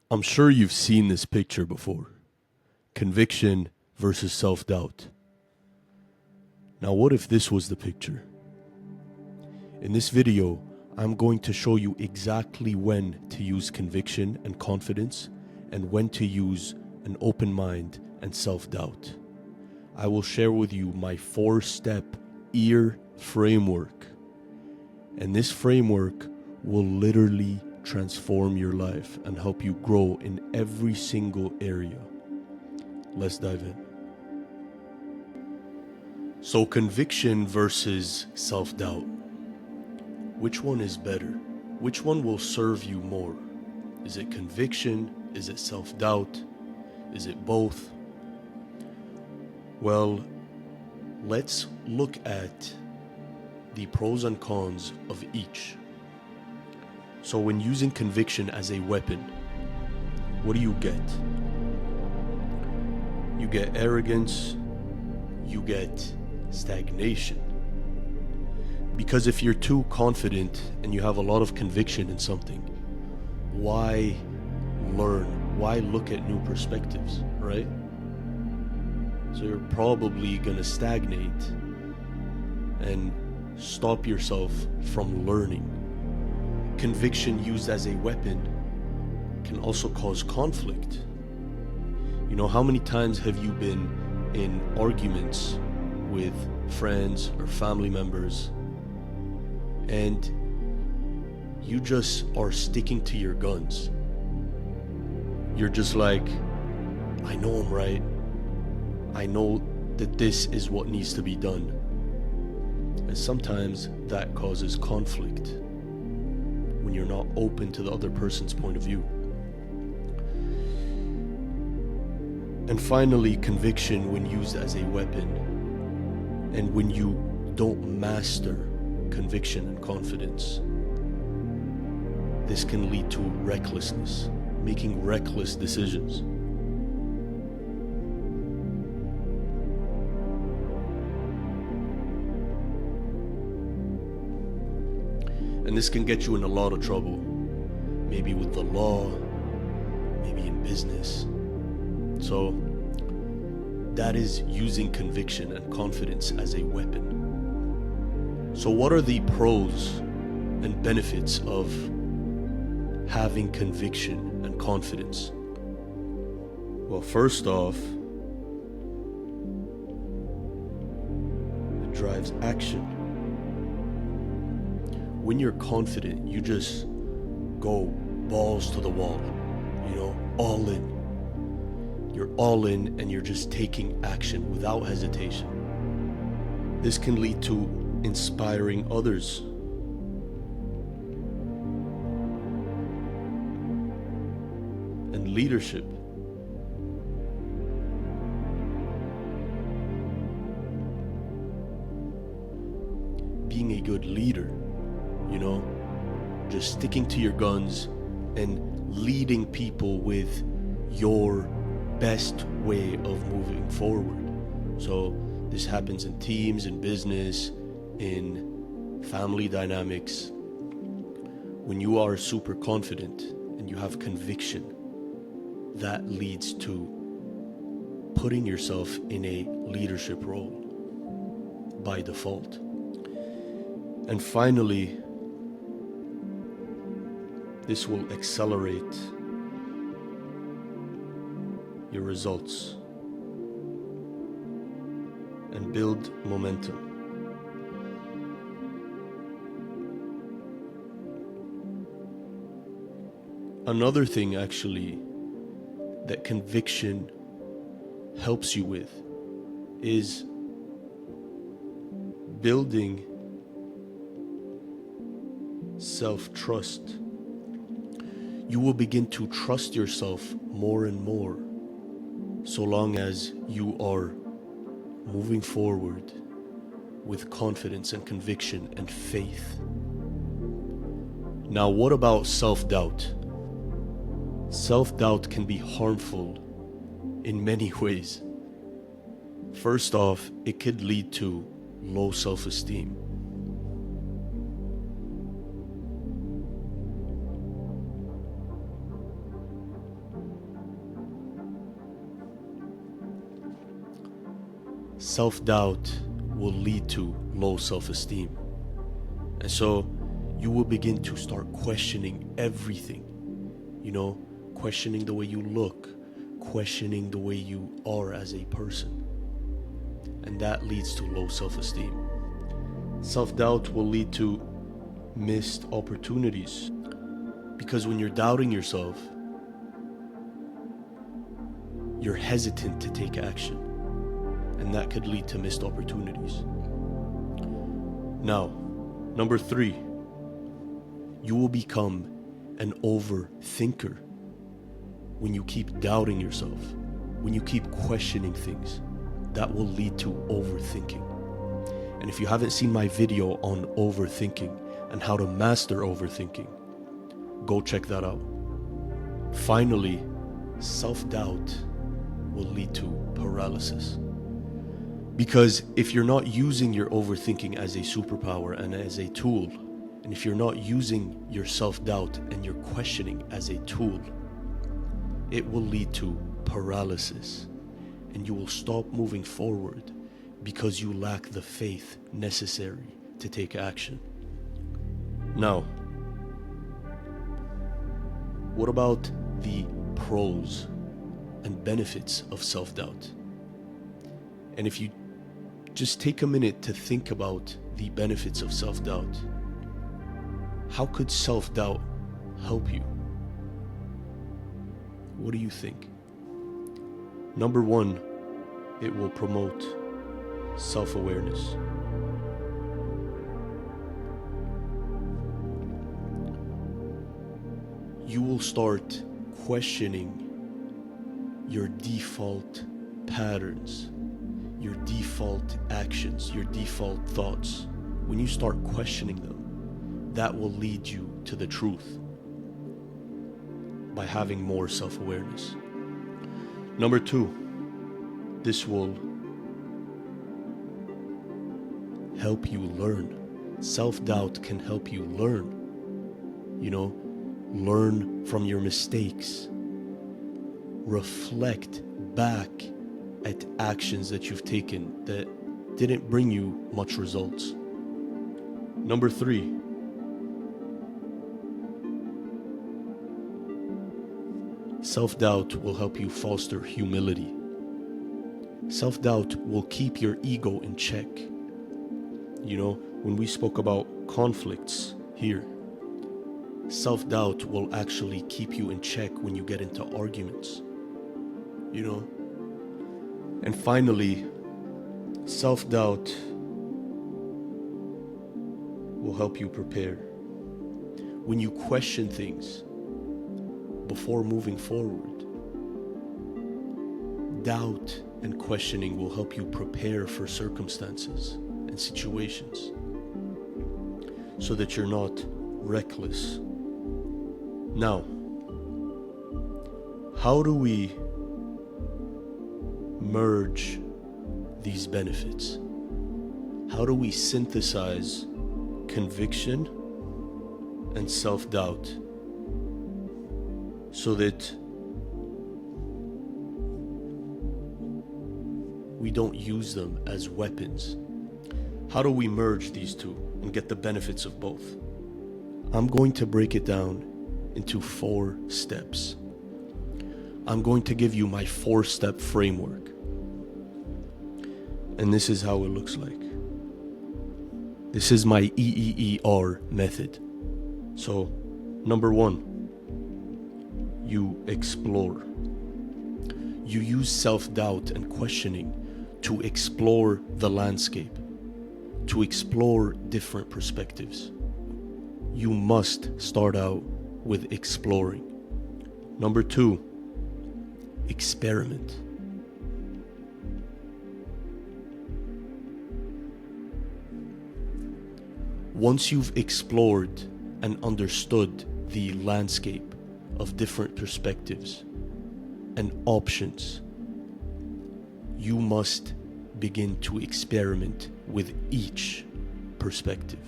I'm sure you've seen this picture before. Conviction versus self-doubt. Now, what if this was the picture? In this video, I'm going to show you exactly when to use conviction and confidence and when to use an open mind and self-doubt. I will share with you my 4-step EER framework. And this framework will literally transform your life and help you grow in every single area. Let's dive in. So, conviction versus self-doubt. Which one is better? Which one will serve you more? Is it conviction? Is it self-doubt? Is it both? Well, let's look at the pros and cons of each. So when using conviction as a weapon, what do you get? You get arrogance, you get stagnation. Because if you're too confident and you have a lot of conviction in something, why learn? Why look at new perspectives, right? So you're probably gonna stagnate and stop yourself from learning. Conviction used as a weapon can also cause conflict. You know, how many times have you been in arguments with friends or family members and you just are sticking to your guns? You're just like, I know I'm right. I know that this is what needs to be done. And sometimes that causes conflict when you're not open to the other person's point of view. And finally, conviction when used as a weapon. And when you don't master conviction and confidence, this can lead to recklessness, making reckless decisions. And this can get you in a lot of trouble, maybe with the law, maybe in business. So that is using conviction and confidence as a weapon. So what are the pros and benefits of having conviction and confidence? Well, first off, it drives action. When you're confident, you just go balls to the wall, all in. You're all in and you're just taking action without hesitation. This can lead to inspiring others. And leadership. Being a good leader, just sticking to your guns and leading people with your best way of moving forward. So this happens in teams, in business, in family dynamics. When you are super confident and you have conviction, that leads to putting yourself in a leadership role by default. And finally, this will accelerate your results and build momentum. Another thing actually that conviction helps you with is building self-trust. You will begin to trust yourself more and more so long as you are moving forward with confidence and conviction and faith. Now, what about self-doubt? Self-doubt can be harmful in many ways. First off, it could lead to low self-esteem. self-doubt will lead to low self-esteem. And so you will begin to start questioning everything, questioning the way you look, questioning the way you are as a person. And that leads to low self-esteem. Self-doubt will lead to missed opportunities. Because when you're doubting yourself, you're hesitant to take action. And that could lead to missed opportunities. Now, number 3, you will become an overthinker when you keep doubting yourself, when you keep questioning things. That will lead to overthinking. And if you haven't seen my video on overthinking and how to master overthinking, go check that out. Finally, self-doubt will lead to paralysis. Because if you're not using your overthinking as a superpower and as a tool, and if you're not using your self-doubt and your questioning as a tool, it will lead to paralysis, and you will stop moving forward because you lack the faith necessary to take action. Now, what about the pros and benefits of self-doubt? And if you just take a minute to think about the benefits of self-doubt, how could self-doubt help you? What do you think? Number 1, it will promote self-awareness. You will start questioning your default patterns, your default actions, your default thoughts. When you start questioning them, that will lead you to the truth by having more self-awareness. Number 2, this will help you learn. Self-doubt can help you learn. Learn from your mistakes. Reflect back at actions that you've taken that didn't bring you much results. Number 3, self-doubt will help you foster humility. Self-doubt will keep your ego in check. When we spoke about conflicts here, self-doubt will actually keep you in check when you get into arguments. And finally, self-doubt will help you prepare. When you question things before moving forward, doubt and questioning will help you prepare for circumstances and situations so that you're not reckless. Now, how do we merge these benefits? How do we synthesize conviction and self-doubt so that we don't use them as weapons? How do we merge these two and get the benefits of both? I'm going to break it down into 4 steps. I'm going to give you my 4-step framework. And this is how it looks like. This is my EEER method. So, number 1, you explore. You use self-doubt and questioning to explore the landscape, to explore different perspectives. You must start out with exploring. Number 2, experiment. Once you've explored and understood the landscape of different perspectives and options, you must begin to experiment with each perspective.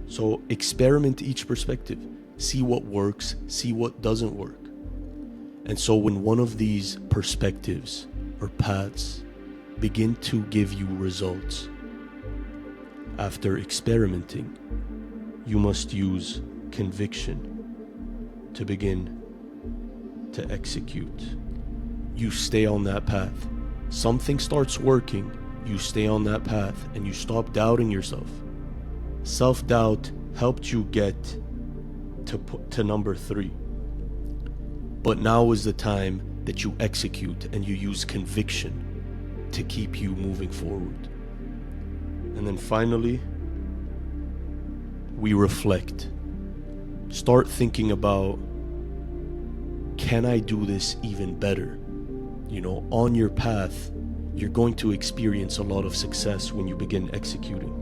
So experiment each perspective. See what works, see what doesn't work. And so when one of these perspectives or paths begin to give you results. After experimenting, you must use conviction to begin to execute. You stay on that path. Something starts working, you stay on that path, and you stop doubting yourself. Self-doubt helped you get to number 3. But now is the time that you execute and you use conviction to keep you moving forward. And then finally, we reflect. Start thinking about, can I do this even better? On your path, you're going to experience a lot of success when you begin executing.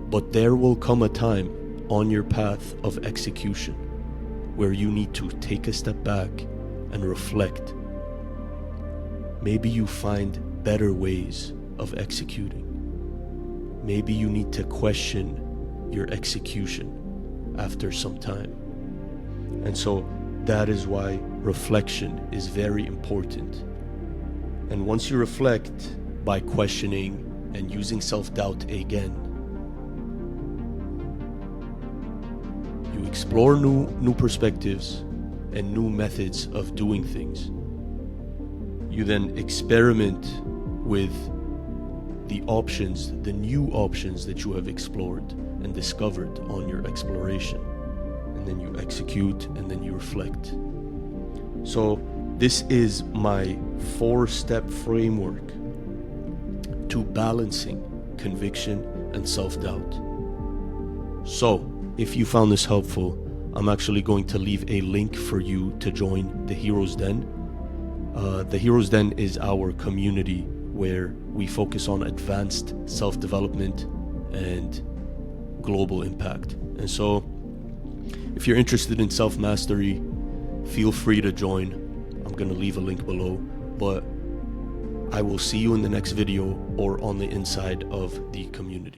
But there will come a time on your path of execution where you need to take a step back and reflect. Maybe you find better ways of executing. Maybe you need to question your execution after some time. And so that is why reflection is very important. And once you reflect by questioning and using self-doubt again, you explore new perspectives and new methods of doing things. You then experiment with the options, the new options that you have explored and discovered on your exploration. And then you execute, and then you reflect. So this is my 4-step framework to balancing conviction and self-doubt. So if you found this helpful, I'm actually going to leave a link for you to join the Heroes Den. The Heroes Den is our community where we focus on advanced self-development and global impact. And so if you're interested in self-mastery, feel free to join. I'm going to leave a link below, but I will see you in the next video or on the inside of the community.